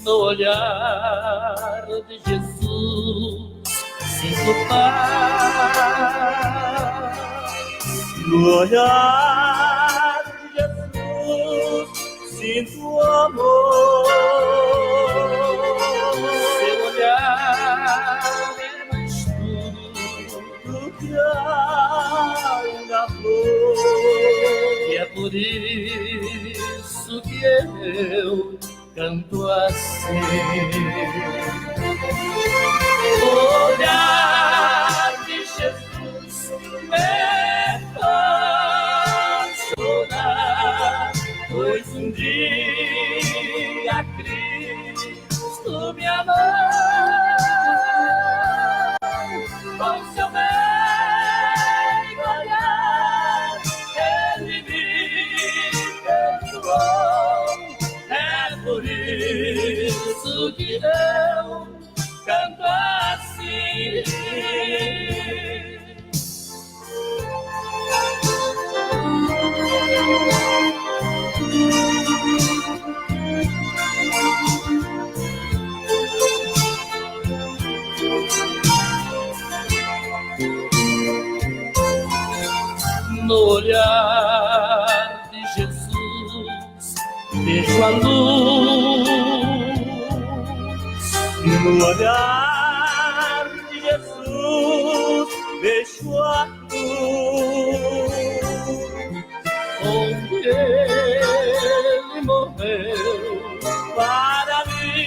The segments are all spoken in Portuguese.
No olhar de Jesus sinto paz. No olhar de Jesus sinto amor. Seu olhar é mais puro do que ainda flor. e é por isso que eu canto assim. O olhar de Jesus me faz chorar, pois um dia Cristo me amou. Com seu meigo olhar Ele me perdoou. É por isso que eu canto assim. No olhar de Jesus vejo a luz. No olhar de Jesus vejo a luz. Onde Ele morreu Para me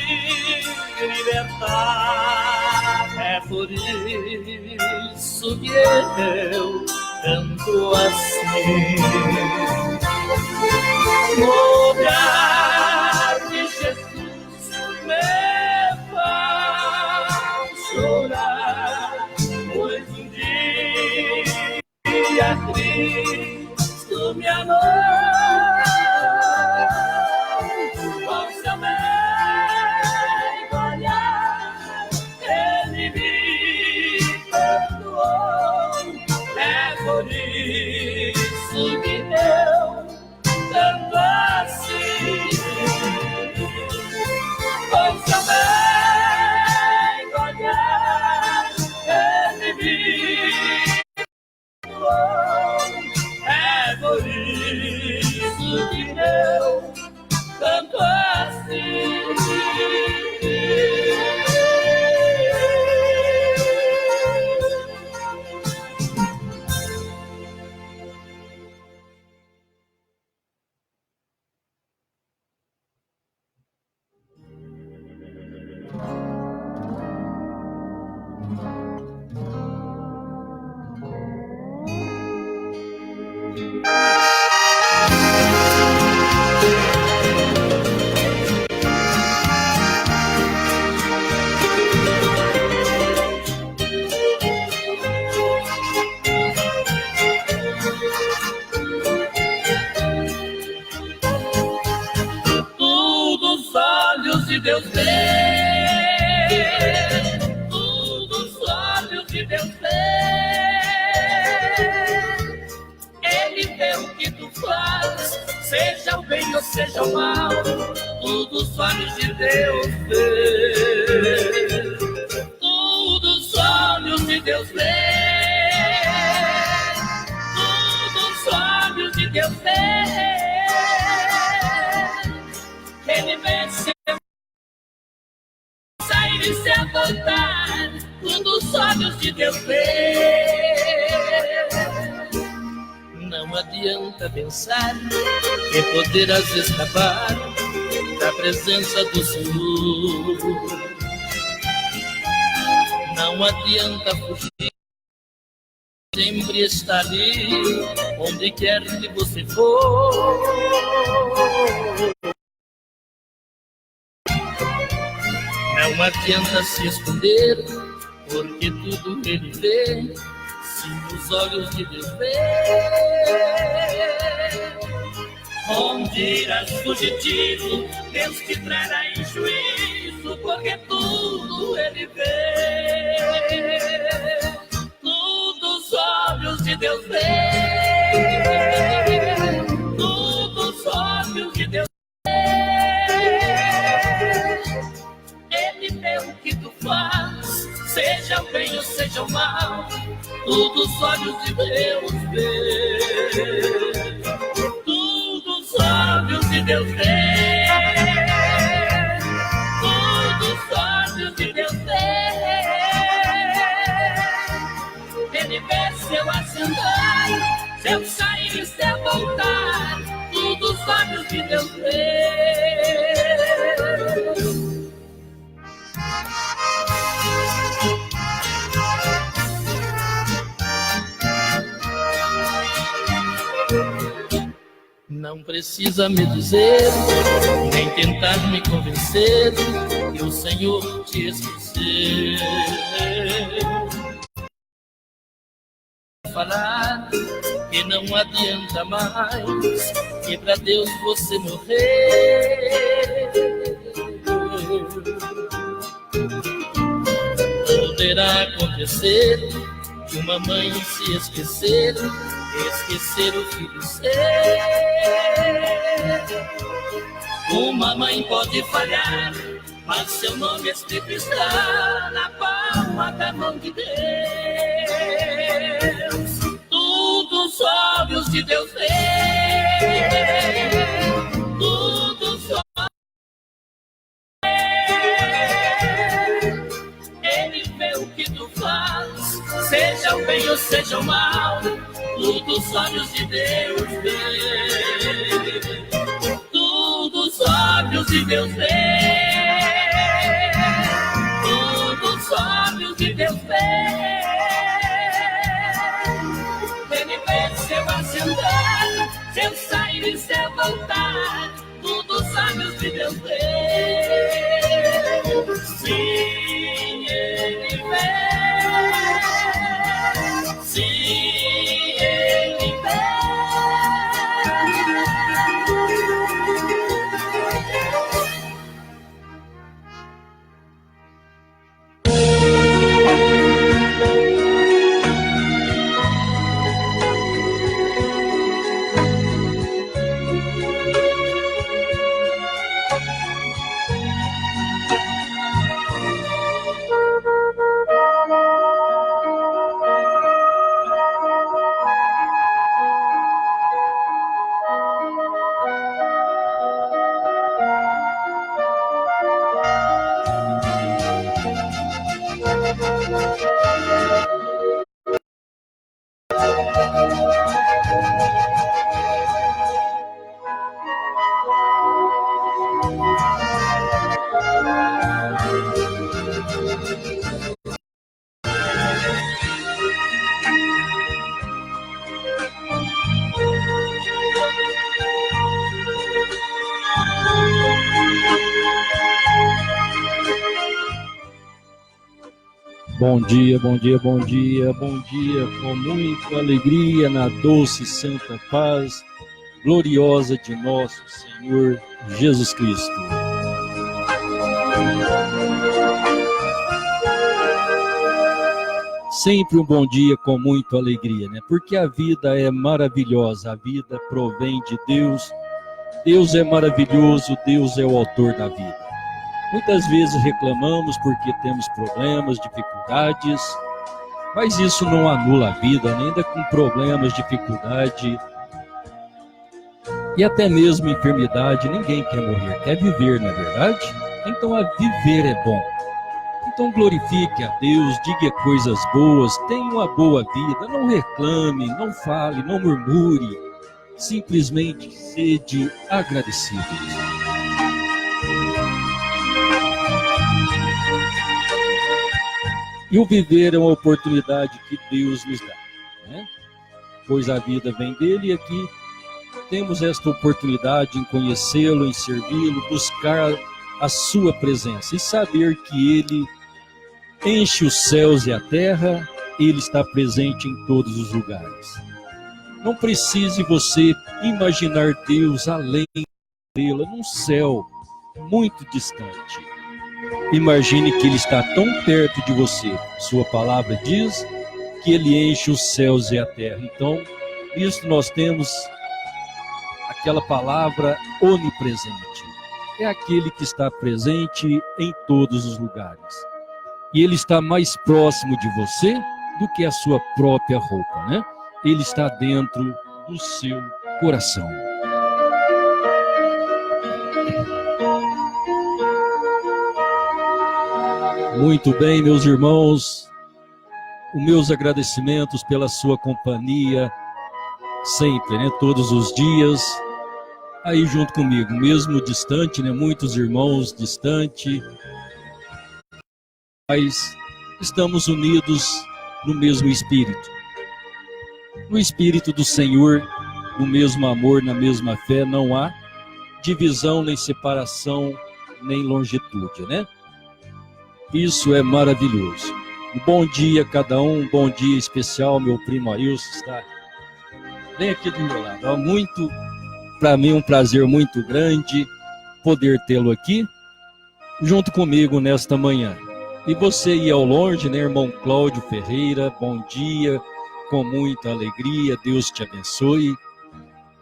libertar. é por isso que eu canto assim. No olhar de Jesus me faz chorar, pois um dia Cristo me amou. Com seu meigo olhar Ele me perdoou. É por isso que eu canto assim. Com seu meigo olhar Ele me perdoou. É por isso que eu canto assim. Tudo os olhos de Deus vê, tudo os olhos de Deus vê. Ele vê o que tu faz, seja o bem ou seja o mal, tudo os olhos de Deus vê. Tudo os olhos de Deus vê, tudo os olhos de Deus vê. Ele vê se sair e se voltar, tudo os olhos de Deus vê. Não adianta pensar que poderás escapar da presença do Senhor. Não adianta fugir, sempre está ali, onde quer que você for. Não adianta se esconder, porque tudo Ele vê, se os olhos de Deus vê. Onde irás fugitivo, Deus te trará em juízo, porque tudo Ele vê. Tudo os olhos de Deus vê, tudo os olhos de Deus vê. sejam maus, tudo os olhos de Deus vê. Tudo os olhos de Deus vê. Tudo os olhos de Deus vê. Ele vê seu assentar, seu sair e seu voltar. Tudo os olhos de Deus vê. Não precisa me dizer, nem tentar me convencer que o Senhor te esqueceu. Falar que não adianta mais, que pra Deus você morrer. Poderá acontecer de uma mãe se esquecer o filho seu. Uma mãe pode falhar, mas seu nome escrito está na palma da mão de Deus. Tudo os olhos de Deus vê. Tudo os olhos. Ele vê o que tu faz, seja o bem ou seja o mal. Tudo os olhos de Deus vê. Tudo os olhos de Deus vê. Tudo os olhos de Deus vê. Ele vê seu assentar, seu sair e seu voltar. Tudo os olhos de Deus vê. Sim, ele vê. Sim. Bom dia, bom dia, bom dia, bom dia, com muita alegria na doce e santa paz gloriosa de nosso Senhor Jesus Cristo. Sempre um bom dia com muita alegria, né? Porque a vida é maravilhosa, a vida provém de Deus, Deus é maravilhoso, Deus é o autor da vida. Muitas vezes reclamamos porque temos problemas, dificuldades, mas isso não anula a vida, né? Ainda com problemas, dificuldade e até mesmo enfermidade, ninguém quer morrer, quer viver, não é verdade? Então a viver é bom. Então glorifique a Deus, diga coisas boas, tenha uma boa vida, não reclame, não fale, não murmure, simplesmente sede agradecido. E o viver é uma oportunidade que Deus nos dá, né? Pois a vida vem dele e aqui temos esta oportunidade em conhecê-lo, em servi-lo, buscar a sua presença e saber que ele enche os céus e a terra, ele está presente em todos os lugares. Não precise você imaginar Deus além dela, num céu muito distante. Imagine que ele está tão perto de você. Sua palavra diz que ele enche os céus e a terra. Então, isso nós temos aquela palavra onipresente. É aquele que está presente em todos os lugares. E Ele está mais próximo de você do que a sua própria roupa, né? Ele está dentro do seu coração. Muito bem, meus irmãos, os meus agradecimentos pela sua companhia, sempre, né? Todos os dias, aí junto comigo, mesmo distante, né? Muitos irmãos distante, mas estamos unidos no mesmo Espírito. No Espírito do Senhor, no mesmo amor, na mesma fé, não há divisão, nem separação, nem longitude, né? Isso é maravilhoso. Um bom dia a cada um bom dia especial, meu primo Ailson está bem aqui do meu lado. Muito, para mim, um prazer muito grande poder tê-lo aqui, junto comigo nesta manhã. E você aí ao longe, né, irmão Cláudio Ferreira, bom dia, com muita alegria, Deus te abençoe.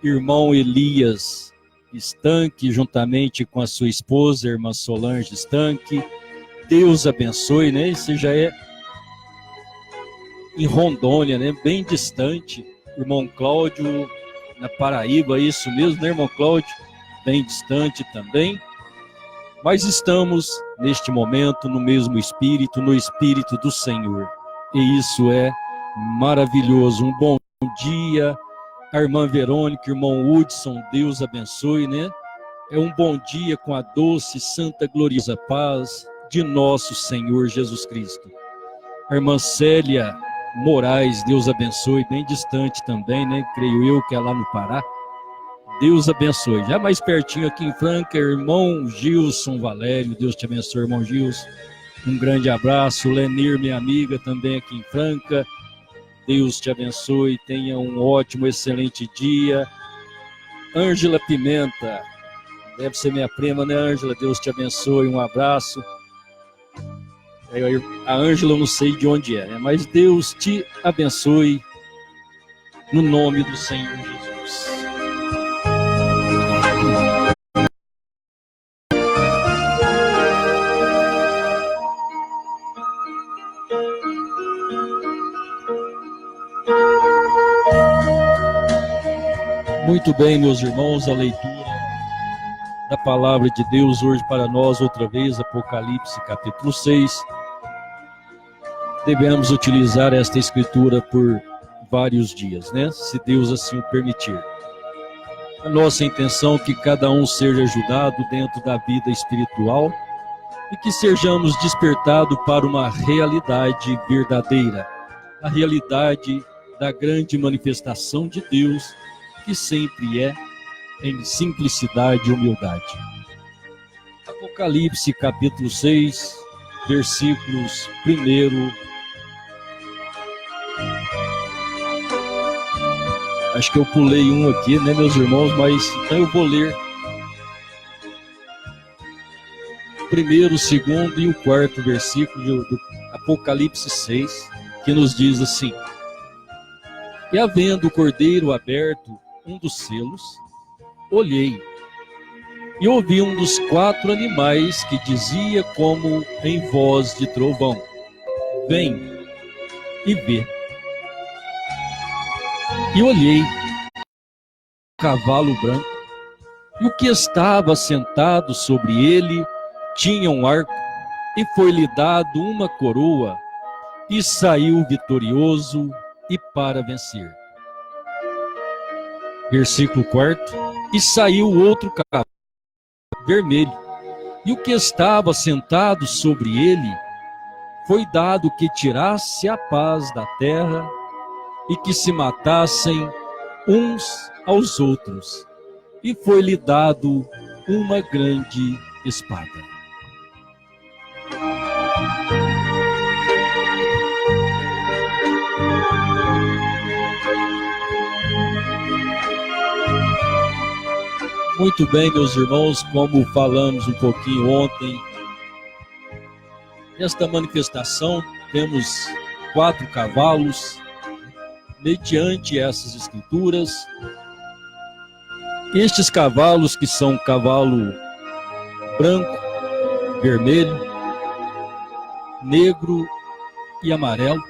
Irmão Elias Estanque, juntamente com a sua esposa, irmã Solange Estanque, Deus abençoe, né? Você já é em Rondônia, né? Bem distante. Irmão Cláudio, na Paraíba, isso mesmo, né, irmão Cláudio? Bem distante também. Mas estamos, neste momento, no mesmo Espírito, no Espírito do Senhor. E isso é maravilhoso. Um bom dia, a irmã Verônica, irmão Hudson, Deus abençoe, né? É um bom dia com a doce, santa, gloriosa paz de nosso Senhor Jesus Cristo. A irmã Célia Moraes, Deus abençoe, bem distante também, né? Creio eu que é lá no Pará. Deus abençoe. Já mais pertinho aqui em Franca, irmão Gilson Valério, Deus te abençoe, irmão Gilson. Um grande abraço. Lenir, minha amiga, também aqui em Franca. Deus te abençoe, tenha um ótimo, excelente dia. Ângela Pimenta, deve ser minha prima, né, Ângela? Deus te abençoe, um abraço. A Ângela eu não sei de onde é, né? Mas Deus te abençoe no nome do Senhor Jesus. Muito bem, meus irmãos, a leitura da palavra de Deus hoje para nós, outra vez, Apocalipse capítulo 6. Devemos utilizar esta escritura por vários dias, né? Se Deus assim o permitir. A nossa intenção é que cada um seja ajudado dentro da vida espiritual e que sejamos despertados para uma realidade verdadeira, a realidade da grande manifestação de Deus, que sempre é em simplicidade e humildade. Apocalipse capítulo 6, versículos 1. Acho que eu pulei um aqui, né, meus irmãos, mas então eu vou ler o 1º, 2º e o 4º versículo do Apocalipse 6, que nos diz assim: E havendo o cordeiro aberto um dos selos, olhei, e ouvi um dos 4 animais que dizia como em voz de trovão: Vem e vê. E olhei o cavalo branco, e o que estava sentado sobre ele tinha um arco, e foi-lhe dado uma coroa, e saiu vitorioso e para vencer. Versículo 4: E saiu outro cavalo vermelho, e o que estava sentado sobre ele foi dado que tirasse a paz da terra e que se matassem uns aos outros, e foi-lhe dado uma grande espada. Muito bem, meus irmãos, como falamos um pouquinho ontem, nesta manifestação temos 4 cavalos, mediante essas escrituras. Estes cavalos, que são cavalo branco, vermelho, negro e amarelo.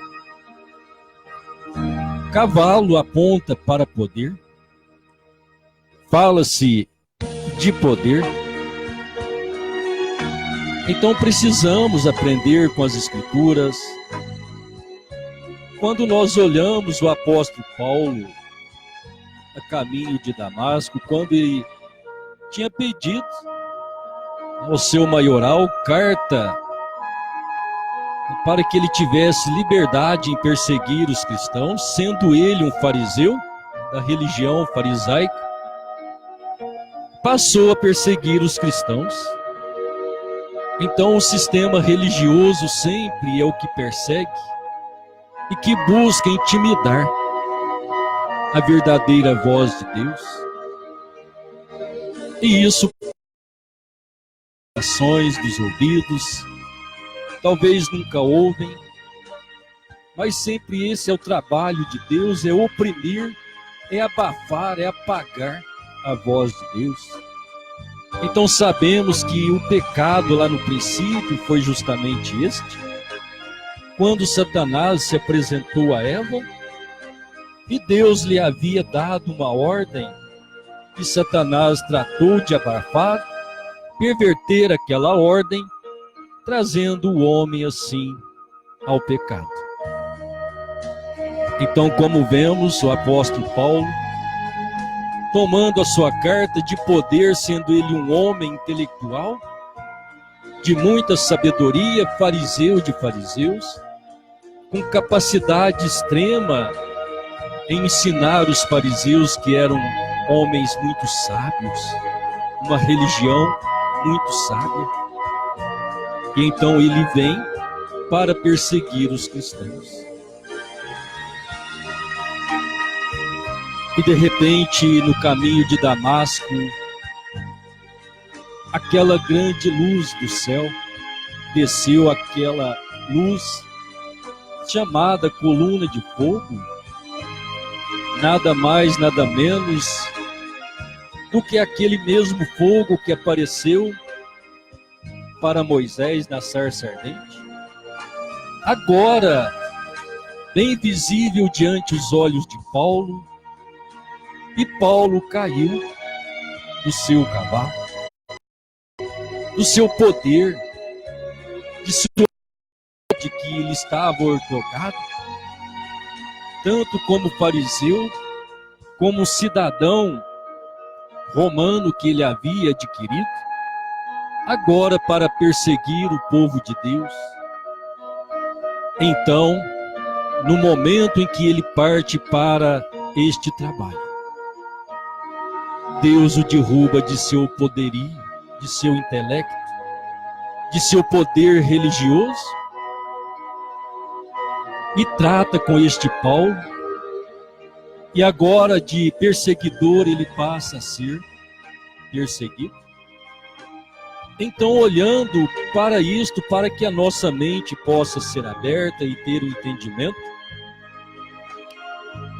Cavalo aponta para poder. Fala-se de poder. Então precisamos aprender com as Escrituras. Quando nós olhamos o apóstolo Paulo a caminho de Damasco, quando ele tinha pedido ao seu maioral carta para que ele tivesse liberdade em perseguir os cristãos, sendo ele um fariseu da religião farisaica, passou a perseguir os cristãos. Então o sistema religioso sempre é o que persegue e que busca intimidar a verdadeira voz de Deus. E isso ações dos ouvidos, talvez nunca ouvem, mas sempre esse é o trabalho de Deus, é oprimir, é abafar, é apagar a voz de Deus. Então sabemos que o pecado lá no princípio foi justamente este, quando Satanás se apresentou a Eva, e Deus lhe havia dado uma ordem, e Satanás tratou de abafar, perverter aquela ordem, trazendo o homem assim ao pecado. Então, como vemos, o apóstolo Paulo, tomando a sua carta de poder, sendo ele um homem intelectual, de muita sabedoria, fariseu de fariseus, com capacidade extrema em ensinar os fariseus, que eram homens muito sábios, uma religião muito sábia. E então ele vem para perseguir os cristãos. E de repente, no caminho de Damasco, aquela grande luz do céu, desceu aquela luz chamada coluna de fogo, nada mais, nada menos do que aquele mesmo fogo que apareceu para Moisés na sarça ardente. Agora, bem visível diante os olhos de Paulo, e Paulo caiu do seu cavalo, do seu poder, de que ele estava ortogado, tanto como fariseu, como cidadão romano que ele havia adquirido, agora para perseguir o povo de Deus. Então, no momento em que ele parte para este trabalho, Deus o derruba de seu poderio, de seu intelecto, de seu poder religioso, e trata com este Paulo, e agora de perseguidor ele passa a ser perseguido. Então, olhando para isto, para que a nossa mente possa ser aberta e ter o entendimento,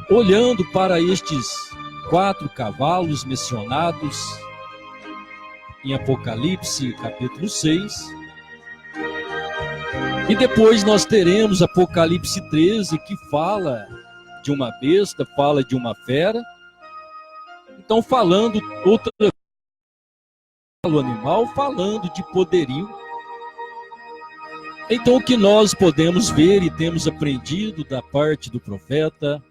olhando para estes 4 cavalos mencionados em Apocalipse, capítulo 6, e depois nós teremos Apocalipse 13, que fala de uma besta, fala de uma fera. Então, falando outra o animal, falando de poderio. Então, o que nós podemos ver e temos aprendido da parte do profeta,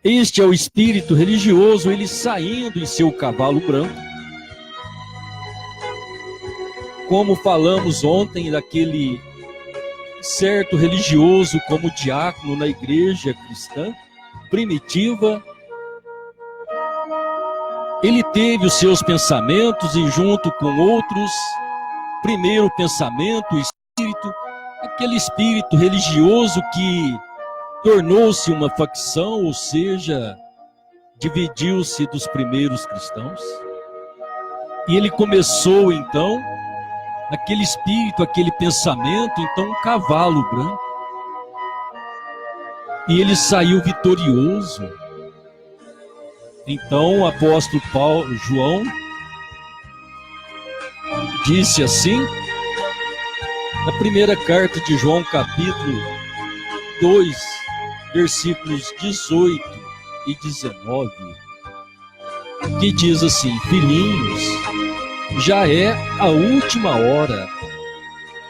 este é o espírito religioso, ele saindo em seu cavalo branco. Como falamos ontem daquele certo religioso como diácono na igreja cristã primitiva, ele teve os seus pensamentos e junto com outros, primeiro pensamento, o espírito, aquele espírito religioso que tornou-se uma facção, ou seja, dividiu-se dos primeiros cristãos. E ele começou então, aquele espírito, aquele pensamento, então um cavalo branco. E ele saiu vitorioso. Então o apóstolo João disse assim, Na primeira carta de João, capítulo 2, versículos 18 e 19, que diz assim: filhinhos, já é a última hora,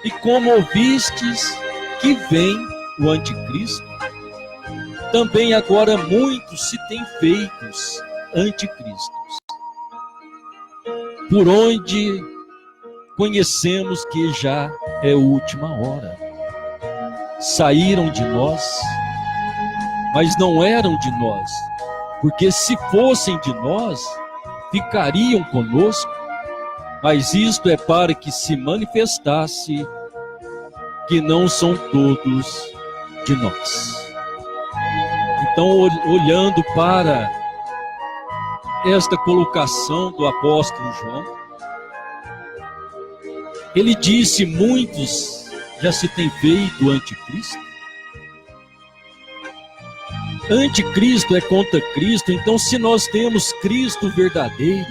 e como ouvistes que vem o anticristo, também agora muitos se têm feitos anticristos, por onde conhecemos que já é a última hora. Saíram de nós, mas não eram de nós, porque se fossem de nós, ficariam conosco, mas isto é para que se manifestasse que não são todos de nós. Então, olhando para esta colocação do apóstolo João, ele disse: muitos já se têm feito anticristo. Anticristo é contra Cristo. Então, se nós temos Cristo verdadeiro,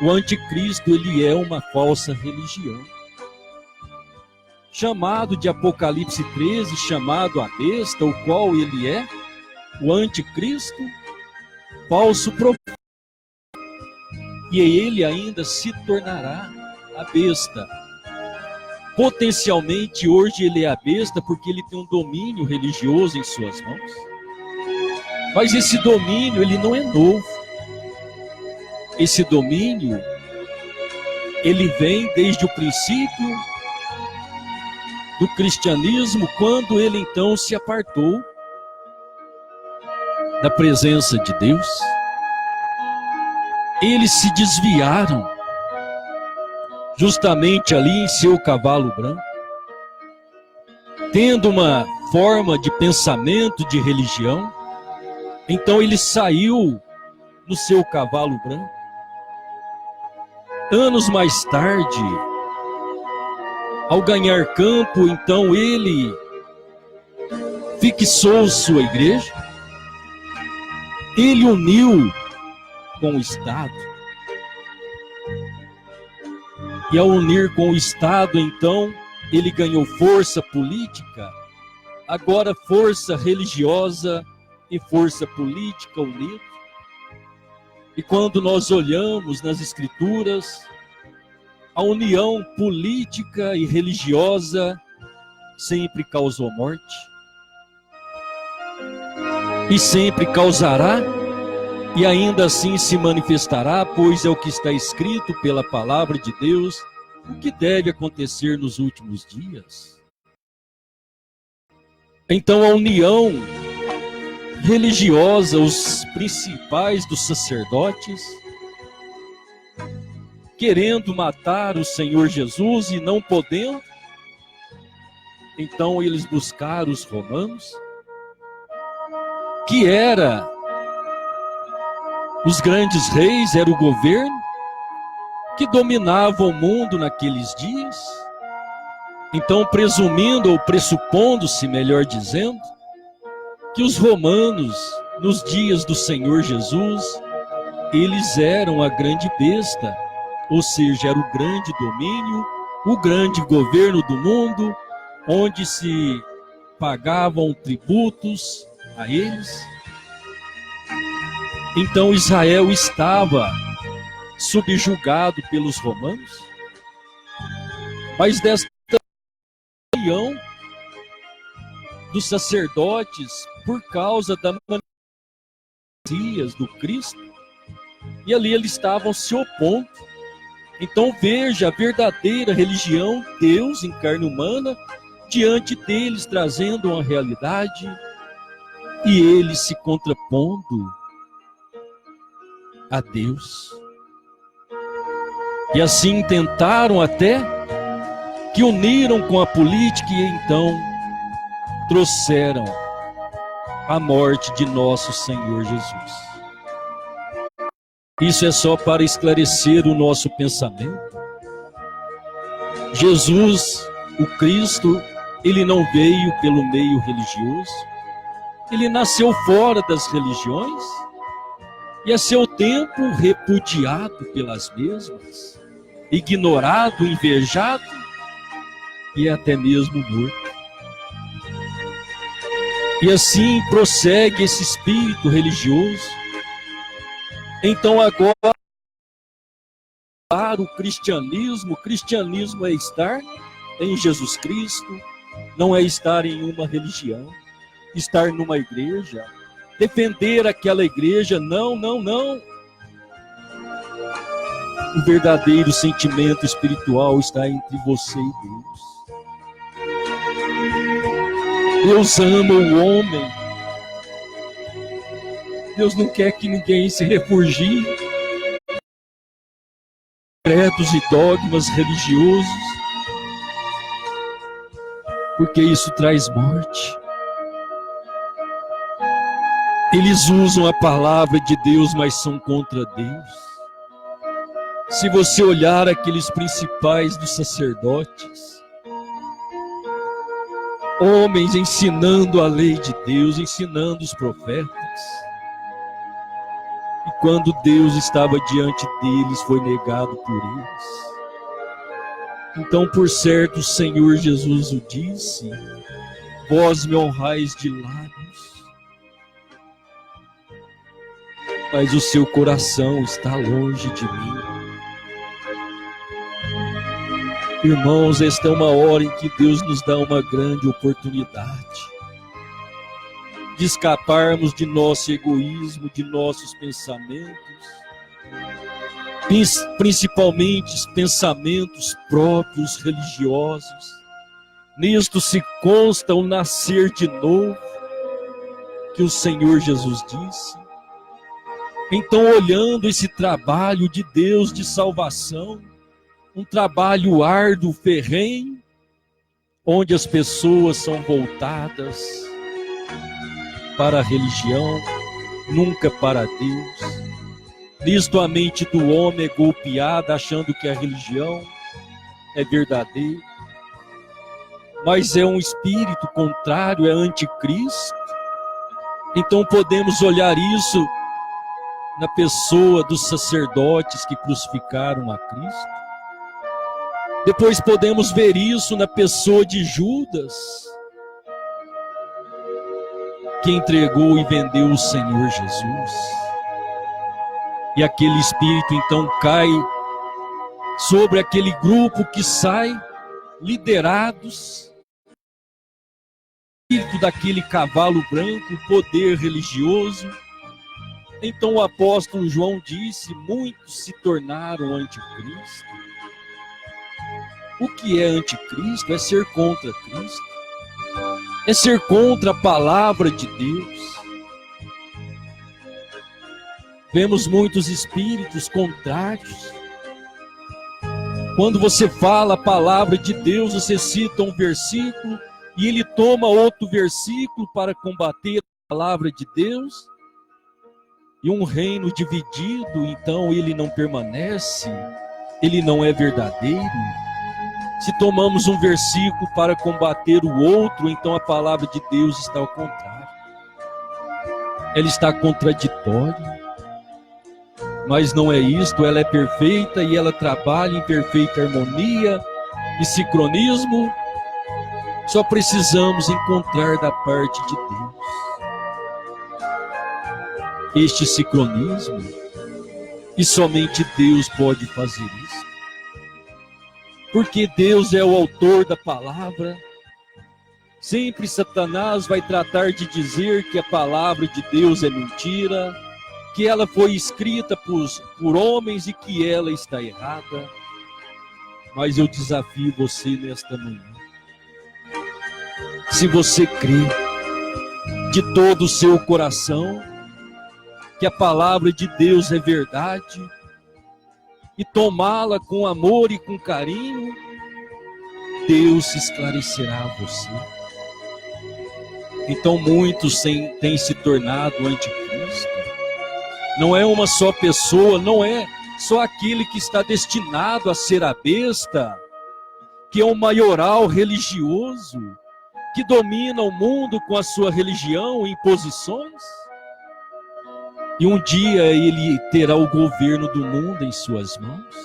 o anticristo, ele é uma falsa religião. Chamado de Apocalipse 13, chamado a besta, o qual ele é, o anticristo, falso profeta. E ele ainda se tornará a besta. Potencialmente, hoje ele é a besta porque ele tem um domínio religioso em suas mãos. Mas esse domínio, ele não é novo. Esse domínio, ele vem desde o princípio do cristianismo, quando ele então se apartou da presença de Deus. Eles se desviaram justamente ali em seu cavalo branco, tendo uma forma de pensamento de religião. Então ele saiu no seu cavalo branco. Anos mais tarde, ao ganhar campo, então ele fixou sua igreja, ele uniu com o Estado, e ao unir com o Estado, então, ele ganhou força política, agora força religiosa e força política unidas. E quando nós olhamos nas Escrituras, a união política e religiosa sempre causou morte, e sempre causará, e ainda assim se manifestará, pois é o que está escrito pela palavra de Deus, o que deve acontecer nos últimos dias. Então a união religiosa, os principais dos sacerdotes, querendo matar o Senhor Jesus e não podendo, então eles buscaram os romanos, que era os grandes reis, era o governo que dominava o mundo naqueles dias. Então, presumindo ou pressupondo-se, melhor dizendo, que os romanos, nos dias do Senhor Jesus, eles eram a grande besta, ou seja, era o grande domínio, o grande governo do mundo, onde se pagavam tributos a eles. Então Israel estava subjugado pelos romanos, mas desta união dos sacerdotes, por causa da Messias do Cristo, e ali eles estavam se opondo. Então veja a verdadeira religião, Deus em carne humana, diante deles, trazendo uma realidade, e eles se contrapondo a Deus. E assim tentaram até que uniram com a política, e então trouxeram a morte de nosso Senhor Jesus. Isso é só para esclarecer o nosso pensamento. Jesus, o Cristo, ele não veio pelo meio religioso, ele nasceu fora das religiões, e a seu tempo repudiado pelas mesmas, ignorado, invejado, e é até mesmo morto. E assim prossegue esse espírito religioso. Então agora, para o cristianismo é estar em Jesus Cristo, não é estar em uma religião, estar numa igreja, defender aquela igreja, não. O verdadeiro sentimento espiritual está entre você e Deus. Deus ama o homem. Deus não quer que ninguém se refugie em credos e dogmas religiosos, porque isso traz morte. Eles usam a palavra de Deus, mas são contra Deus. Se você olhar aqueles principais dos sacerdotes, homens ensinando a lei de Deus, ensinando os profetas, e quando Deus estava diante deles, foi negado por eles. Então, por certo, o Senhor Jesus o disse: vós me honrais de lábios, mas o seu coração está longe de mim. Irmãos, esta é uma hora em que Deus nos dá uma grande oportunidade de escaparmos de nosso egoísmo, de nossos pensamentos, principalmente pensamentos próprios, religiosos. Nisto se consta o nascer de novo, que o Senhor Jesus disse. Então, olhando esse trabalho de Deus de salvação, um trabalho árduo, ferrenho, onde as pessoas são voltadas para a religião, nunca para Deus. Nisto a mente do homem é golpeada, achando que a religião é verdadeira, mas é um espírito contrário, é anticristo. Então podemos olhar isso na pessoa dos sacerdotes que crucificaram a Cristo. Depois podemos ver isso na pessoa de Judas, que entregou e vendeu o Senhor Jesus. E aquele espírito então cai sobre aquele grupo que sai, liderados, espírito daquele cavalo branco, poder religioso. Então o apóstolo João disse: muitos se tornaram anticristo. O que é anticristo? É ser contra Cristo, é ser contra a palavra de Deus. Vemos muitos espíritos contrários. Quando você fala a palavra de Deus, você cita um versículo e ele toma outro versículo para combater a palavra de Deus. E um reino dividido, então ele não permanece, ele não é verdadeiro. Se tomamos um versículo para combater o outro, então a palavra de Deus está ao contrário. Ela está contraditória. Mas não é isto, ela é perfeita e ela trabalha em perfeita harmonia e sincronismo. Só precisamos encontrar da parte de Deus este sincronismo, e somente Deus pode fazer isso. Porque Deus é o autor da palavra. Sempre Satanás vai tratar de dizer que a palavra de Deus é mentira, que ela foi escrita por homens e que ela está errada. Mas eu desafio você nesta manhã. Se você crê de todo o seu coração que a palavra de Deus é verdade, e tomá-la com amor e com carinho, Deus se esclarecerá a você. Então muitos têm se tornado anticristo. Não é uma só pessoa, não é só aquele que está destinado a ser a besta, que é um maioral religioso, que domina o mundo com a sua religião e imposições. E um dia ele terá o governo do mundo em suas mãos.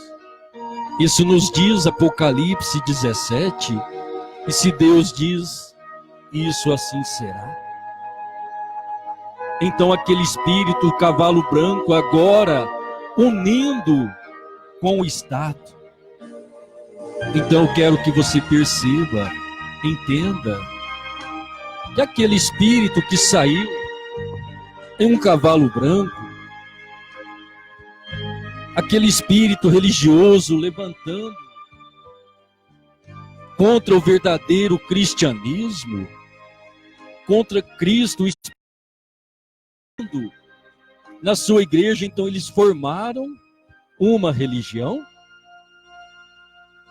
Isso nos diz Apocalipse 17, E se Deus diz, isso assim será. Então aquele espírito, o cavalo branco, agora unindo com o Estado. Então eu quero que você perceba, entenda, que aquele espírito que saiu em um cavalo branco, aquele espírito religioso levantando contra o verdadeiro cristianismo, contra Cristo, na sua igreja, então eles formaram uma religião,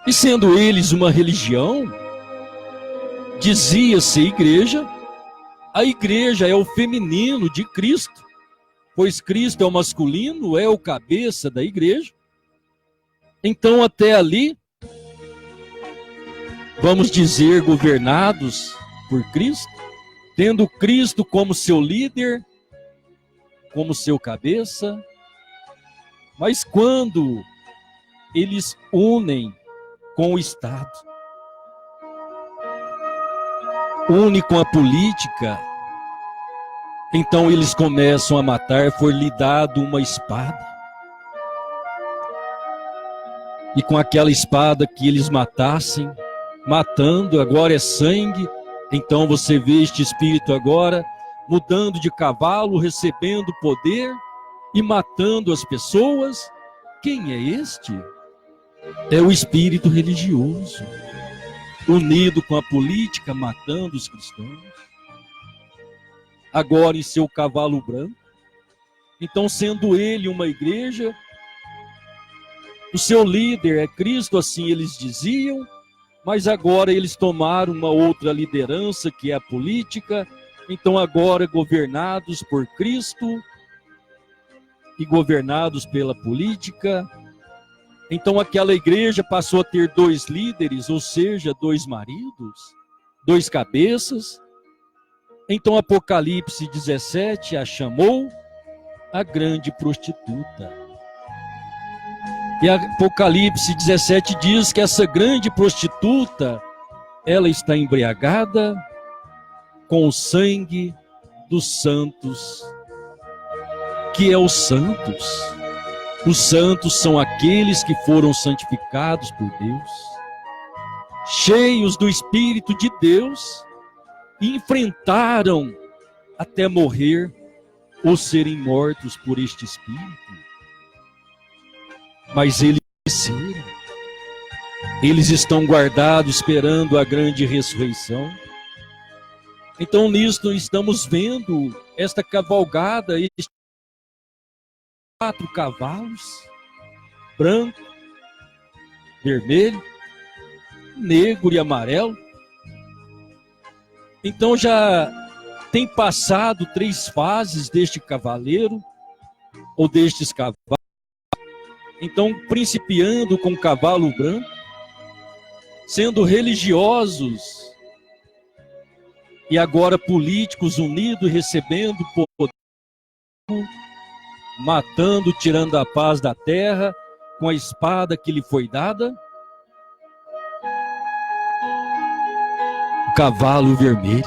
e sendo eles uma religião, dizia-se igreja, a igreja é o feminino de Cristo, pois Cristo é o masculino, é o cabeça da igreja. Então até ali, vamos dizer, governados por Cristo, tendo Cristo como seu líder, como seu cabeça, mas quando eles unem com o Estado, unem com a política, então eles começam a matar, foi-lhe dado uma espada, e com aquela espada que eles matassem, matando, agora é sangue, então você vê este espírito agora mudando de cavalo, recebendo poder e matando as pessoas. Quem é este? É o espírito religioso, unido com a política, matando os cristãos. Agora em seu cavalo branco. Então, sendo ele uma igreja, o seu líder é Cristo, assim eles diziam, mas agora eles tomaram uma outra liderança, que é a política. Então agora governados por Cristo e governados pela política, então aquela igreja passou a ter dois líderes, ou seja, dois maridos, dois cabeças. Então Apocalipse 17 a chamou a grande prostituta. E Apocalipse 17 diz que essa grande prostituta, ela está embriagada com o sangue dos santos. Que é os santos? Os santos são aqueles que foram santificados por Deus, cheios do Espírito de Deus, e enfrentaram até morrer ou serem mortos por este Espírito. Mas eles venceram. Eles estão guardados esperando a grande ressurreição. Então nisto estamos vendo esta cavalgada, estes 4 cavalos, branco, vermelho, negro e amarelo. Então já tem passado 3 fases deste cavaleiro, ou destes cavalos. Então, principiando com o cavalo branco, sendo religiosos, e agora políticos unidos, recebendo poder, matando, tirando a paz da terra, com a espada que lhe foi dada. O cavalo vermelho,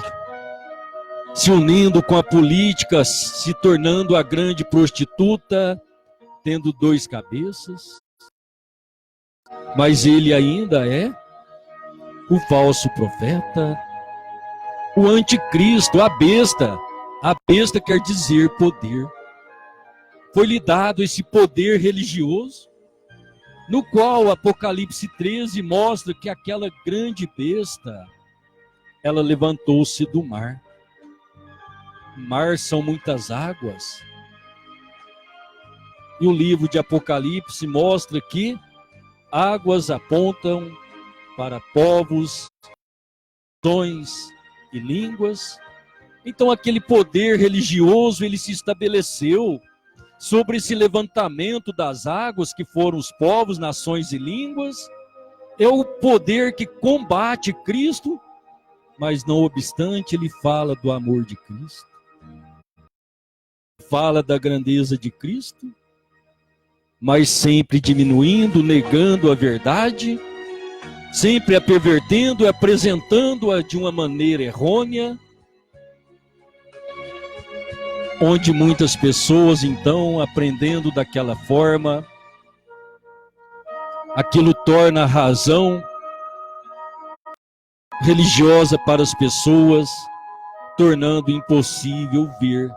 se unindo com a política, se tornando a grande prostituta, tendo 2 cabeças, mas ele ainda é o falso profeta, o anticristo, a besta. A besta quer dizer poder. Foi-lhe dado esse poder religioso, no qual Apocalipse 13 mostra que aquela grande besta, ela levantou-se do mar. O mar são muitas águas. E o livro de Apocalipse mostra que águas apontam para povos, nações e línguas. Então aquele poder religioso, ele se estabeleceu sobre esse levantamento das águas, que foram os povos, nações e línguas. É o poder que combate Cristo, mas não obstante ele fala do amor de Cristo, fala da grandeza de Cristo, mas sempre diminuindo, negando a verdade, sempre a pervertendo e apresentando-a de uma maneira errônea, onde muitas pessoas, então, aprendendo daquela forma, aquilo torna a razão religiosa para as pessoas, tornando impossível ver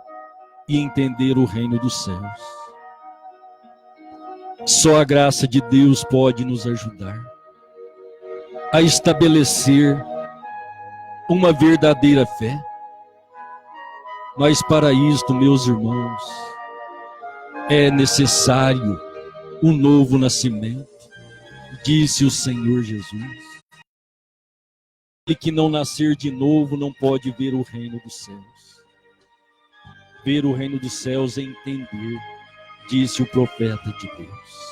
e entender o reino dos céus. Só a graça de Deus pode nos ajudar a estabelecer uma verdadeira fé. Mas para isto, meus irmãos, é necessário um novo nascimento, disse o Senhor Jesus. E que não nascer de novo não pode ver o reino dos céus. Ver o reino dos céus é entender, disse o profeta de Deus.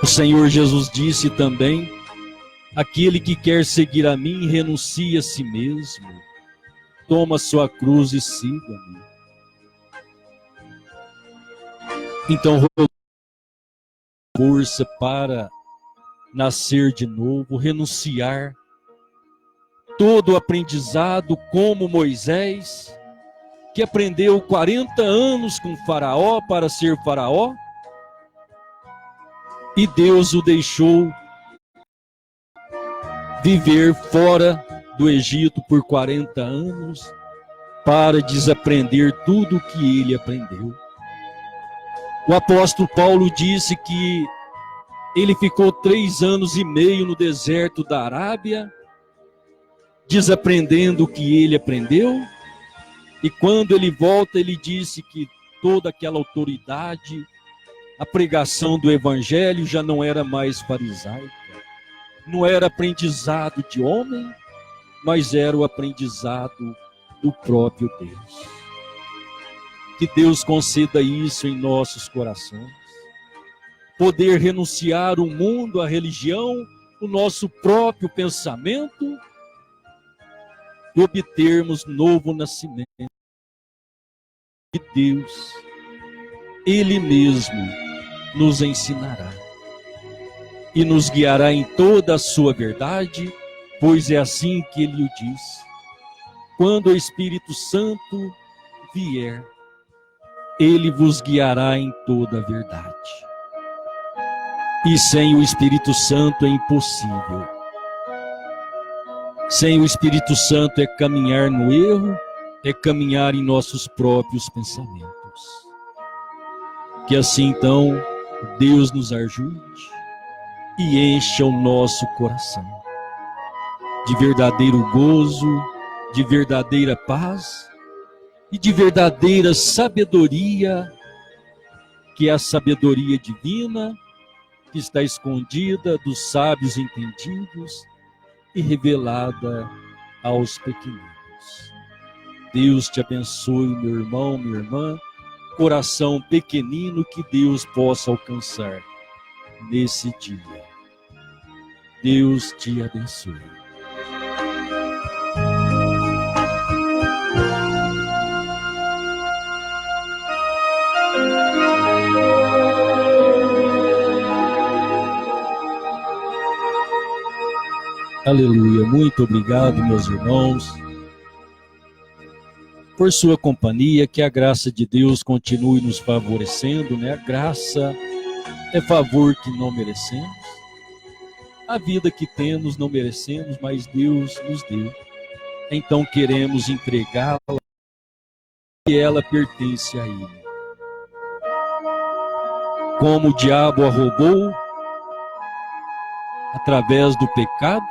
O Senhor Jesus disse também: aquele que quer seguir a mim, renuncia a si mesmo, toma sua cruz e siga-me. Então, força para nascer de novo, renunciar todo o aprendizado, como Moisés, que aprendeu 40 anos com Faraó para ser Faraó, e Deus o deixou viver fora do Egito por 40 anos para desaprender tudo o que ele aprendeu. O apóstolo Paulo disse que ele ficou 3 anos e meio no deserto da Arábia, desaprendendo o que ele aprendeu, e quando ele volta, ele disse que toda aquela autoridade, a pregação do evangelho já não era mais farisaica, não era aprendizado de homem, mas era o aprendizado do próprio Deus. Que Deus conceda isso em nossos corações. Poder renunciar o mundo, a religião, o nosso próprio pensamento, e obtermos novo nascimento de Deus. Ele mesmo nos ensinará e nos guiará em toda a sua verdade, pois é assim que ele o diz. Quando o Espírito Santo vier, ele vos guiará em toda a verdade. E sem o Espírito Santo é impossível. Sem o Espírito Santo é caminhar no erro, é caminhar em nossos próprios pensamentos. Que assim então Deus nos ajude e encha o nosso coração de verdadeiro gozo, de verdadeira paz e de verdadeira sabedoria, que é a sabedoria divina, que está escondida dos sábios entendidos e revelada aos pequeninos. Deus te abençoe, meu irmão, minha irmã, coração pequenino que Deus possa alcançar nesse dia. Deus te abençoe. Aleluia, muito obrigado, meus irmãos, por sua companhia, que a graça de Deus continue nos favorecendo, né? A graça é favor que não merecemos, a vida que temos não merecemos, mas Deus nos deu, então queremos entregá-la, e ela pertence a Ele. Como o diabo a roubou, através do pecado,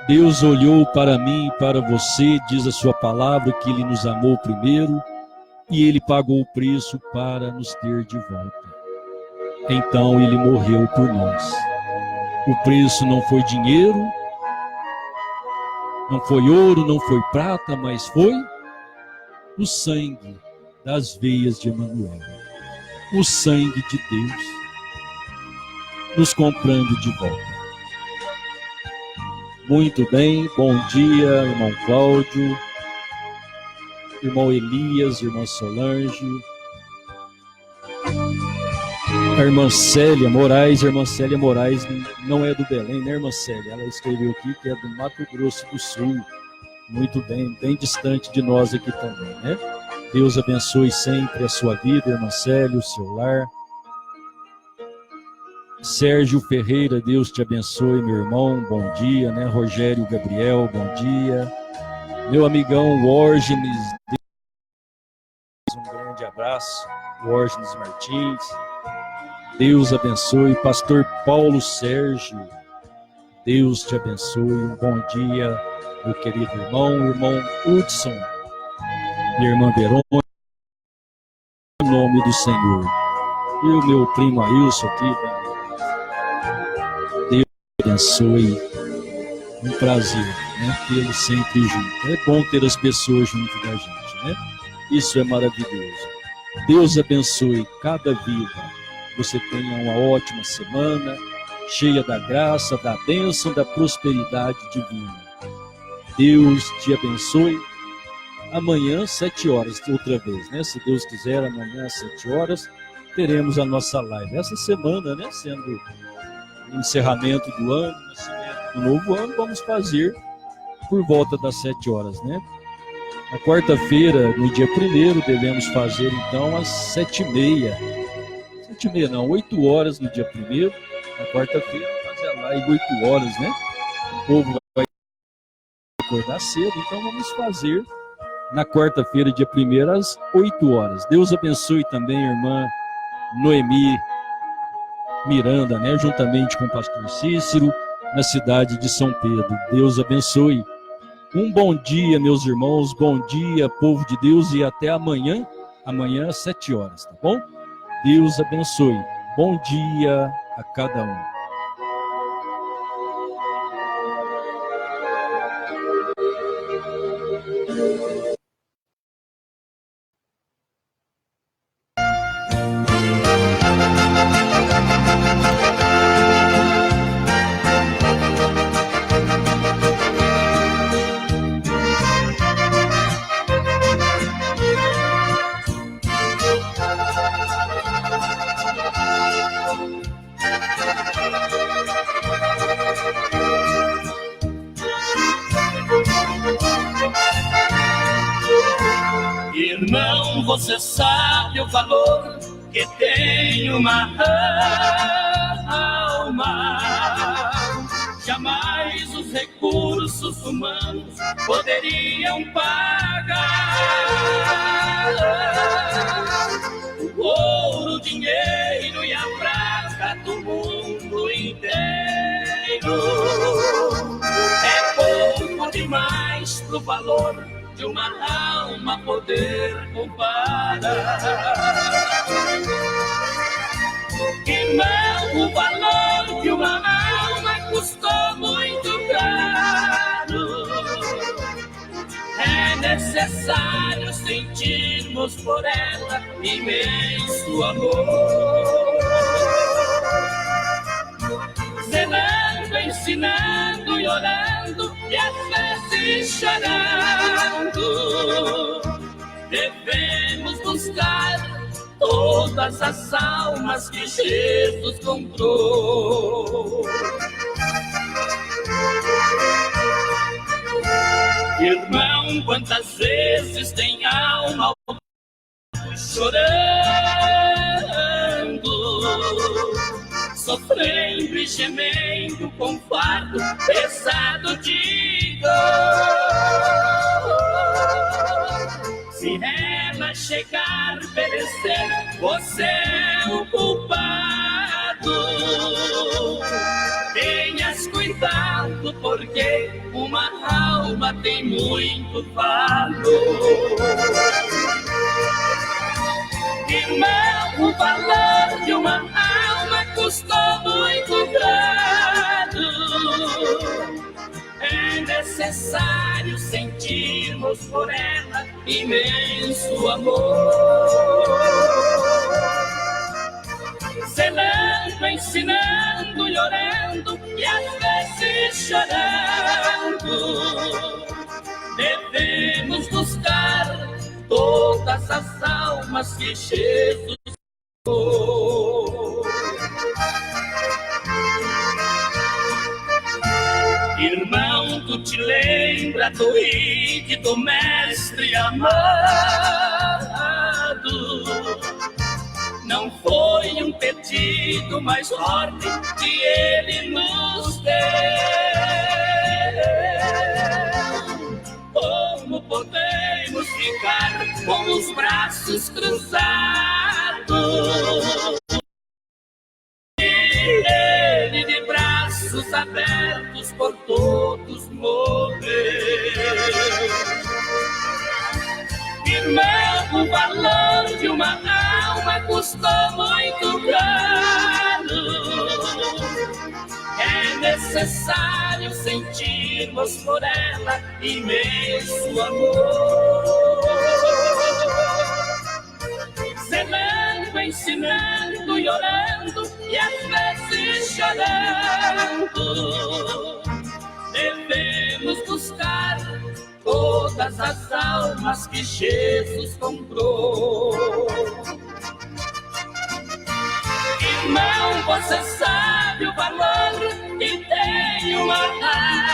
Deus olhou para mim e para você, diz a sua palavra, que Ele nos amou primeiro e Ele pagou o preço para nos ter de volta. Então Ele morreu por nós. O preço não foi dinheiro, não foi ouro, não foi prata, mas foi o sangue das veias de Emanuel. O sangue de Deus nos comprando de volta. Muito bem, bom dia, irmão Cláudio, irmão Elias, irmã Solange. A irmã Célia Moraes não é do Belém, né, irmã Célia? Ela escreveu aqui que é do Mato Grosso do Sul. Muito bem, bem distante de nós aqui também, né? Deus abençoe sempre a sua vida, irmã Célia, o seu lar. Sérgio Ferreira, Deus te abençoe, meu irmão, bom dia, né? Rogério Gabriel, bom dia. Meu amigão Orgenes, um grande abraço. Orgenes Martins, Deus abençoe. Pastor Paulo Sérgio, Deus te abençoe, um bom dia, meu querido irmão Hudson e irmã Verônica, em nome do Senhor. E o meu primo Ailson aqui, Deus abençoe, um prazer, né, tê-lo sempre junto. É bom ter as pessoas junto da gente, né? Isso é maravilhoso. Deus abençoe cada vida. Você tenha uma ótima semana, cheia da graça, da bênção, da prosperidade divina. Deus te abençoe. Amanhã, 7 horas, outra vez, né? Se Deus quiser, amanhã, 7 horas, teremos a nossa live. Essa semana, né? Sendo o encerramento do ano, o nascimento do novo ano, vamos fazer por volta das 7 horas, né? Na quarta-feira, no dia 1º, devemos fazer, então, às 7h30. 7h30 não, 8 horas no dia 1º. Na quarta-feira, fazer a live 8 horas, né? O povo vai acordar cedo, então vamos fazer na quarta-feira, dia 1º, às 8 horas. Deus abençoe também a irmã Noemi Miranda, né? Juntamente com o pastor Cícero, na cidade de São Pedro. Deus abençoe. Um bom dia, meus irmãos, bom dia, povo de Deus, e até amanhã, às 7 horas, tá bom? Deus abençoe. Bom dia a cada um. Irmão, você sabe o valor que tem uma alma. Jamais os recursos humanos poderiam pagar. O ouro, o dinheiro e a prata do mundo inteiro é pouco demais pro valor de uma alma poder comparar. Irmão, o valor de uma alma custou muito caro. É necessário sentirmos por ela imenso amor. Zelando, ensinando e orando, e às vezes chorando, devemos buscar todas as almas que Jesus comprou. Irmão, quantas vezes tem alma chorando, sofrendo e gemendo com fardo pesado de dor. Se ela chegar a perecer, você é o culpado. Tenhas cuidado, porque uma alma tem muito valor. Irmão, o valor de uma alma custou muito caro. É necessário sentirmos por ela imenso amor. Zelando, ensinando e orando, e às vezes chorando, devemos buscar todas as almas que Jesus amou. Irmão, tu te lembra do ide do mestre amado? Não foi um pedido, mas ordem que ele nos deu. Como podemos ficar com os braços cruzados? Ele de braços abertos por todos morreu. Irmão, o valor de uma alma custou muito caro. É necessário sentirmos por ela imenso amor. Zelando, ensinando e orando, e às vezes chorando, devemos buscar todas as almas que Jesus comprou. Irmão, você sabe o valor que tem uma alma.